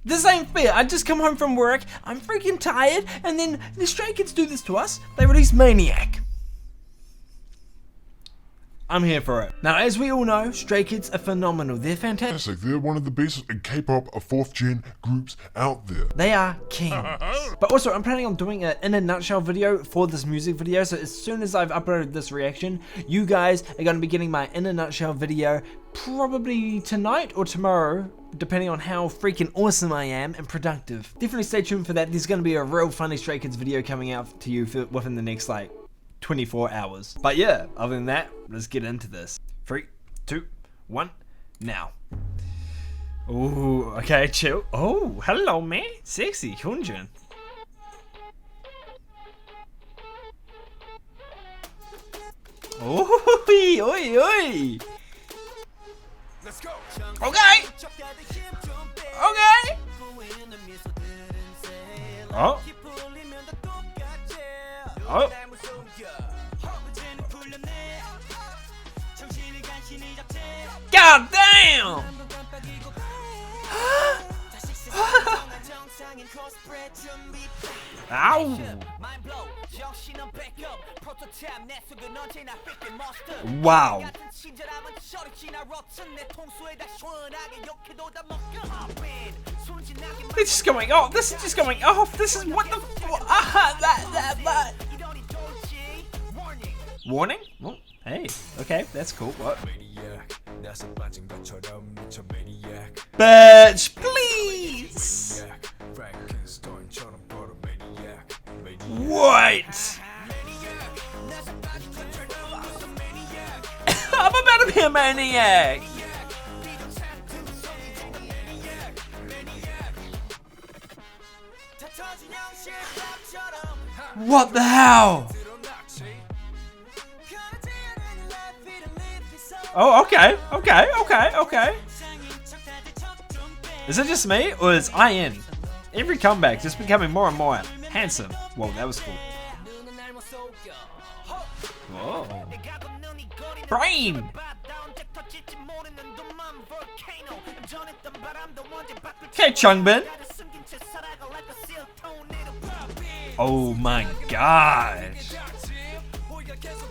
This ain't fair. I just come home from work, I'm freaking tired, and then the Stray Kids do this to us. They release Maniac. I'm here for it. Now, as we all know, Stray Kids are phenomenal. They're fantastic. They're one of the best in K-pop, 4th gen groups out there. They are kings. But also, I'm planning on doing an in a nutshell video for this music video. So as soon as I've uploaded this reaction, you guys are going to be getting my in a nutshell video probably tonight or tomorrow, depending on how freaking awesome I am and productive. Definitely stay tuned for that. There's going to be a real funny Stray Kids video coming out to you within the next 24 hours. But yeah, other than that, let's get into this. 3, 2, 1, now. Ooh, okay, chill. Oh, hello, man. Sexy, Hyunjin. Oi, oi, oi. Let's go. Okay. Okay. Oh. Oh. God damn! Ow! Wow. It's just going off. This is just going off. This is what the that. Warning? Oh, hey, okay, that's cool. What? Bitch, please! What? I'm about to be a maniac! What the hell? Oh, okay. Is it just me, or is IN? Every comeback just becoming more and more handsome. Whoa, that was cool. Whoa. Brain! Okay, Chungbin. Oh my gosh.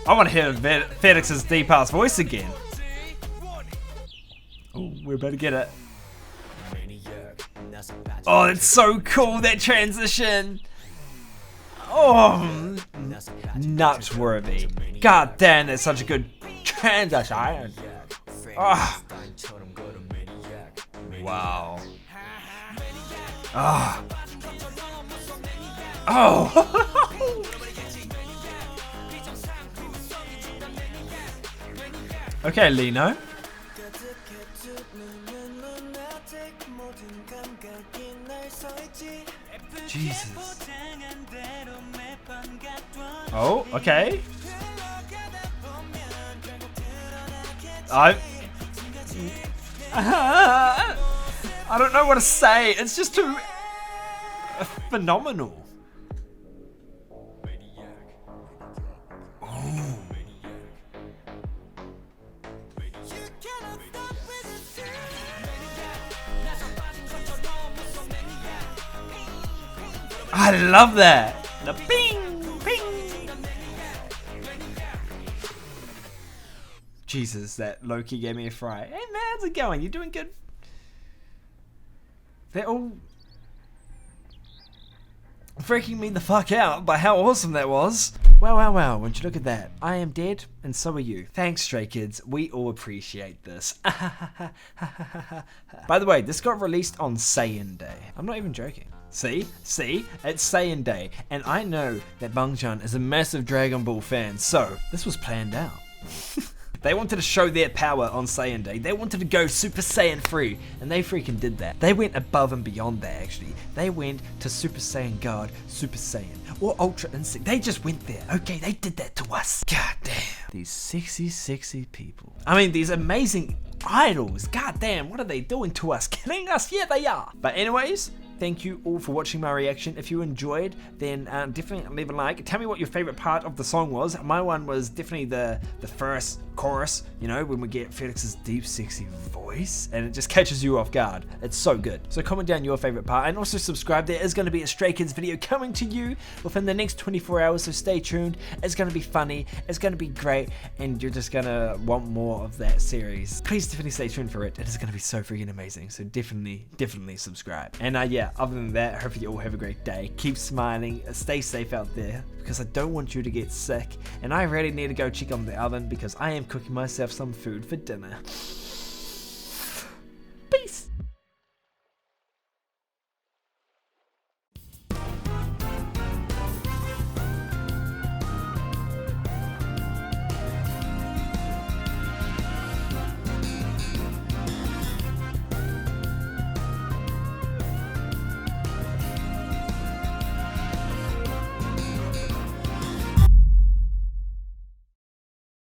I want to hear FedEx's deep-ass voice again. Oh, we're about to get it. Oh, it's so cool, that transition. Oh, nuts-worthy. God damn, that's such a good transition. Oh. Wow. Oh. Oh. Okay, Lino. Jesus. Oh, okay. I don't know what to say. It's just too phenomenal. I love that. The ping, ping. Jesus, that Loki gave me a fry. Hey man, how's it going? You doing good? They're all freaking me the fuck out by how awesome that was. Wow, would you look at that? I am dead, and so are you. Thanks, Stray Kids. We all appreciate this. By the way, this got released on Saiyan Day. I'm not even joking. See? It's Saiyan Day, and I know that Bangchan is a massive Dragon Ball fan, so this was planned out. They wanted to show their power on Saiyan Day. They wanted to go Super Saiyan 3, and they freaking did that. They went above and beyond that, actually. They went to Super Saiyan God, Super Saiyan, or Ultra Instinct. They just went there, okay? They did that to us. God damn. These sexy people. I mean, these amazing idols. God damn, what are they doing to us? Killing us? Yeah, they are. But anyways, thank you all for watching my reaction. If you enjoyed, then definitely leave a like. Tell me what your favorite part of the song was. My one was definitely the first chorus, you know, when we get Felix's deep, sexy voice, and it just catches you off guard. It's so good. So comment down your favorite part, and also subscribe. There is going to be a Stray Kids video coming to you within the next 24 hours, so stay tuned. It's going to be funny, it's going to be great, and you're just going to want more of that series. Please definitely stay tuned for it. It is going to be so freaking amazing, so definitely subscribe. And yeah, other than that, I hope you all have a great day. Keep smiling, stay safe out there, because I don't want you to get sick, and I really need to go check on the oven because I am cooking myself some food for dinner. Peace.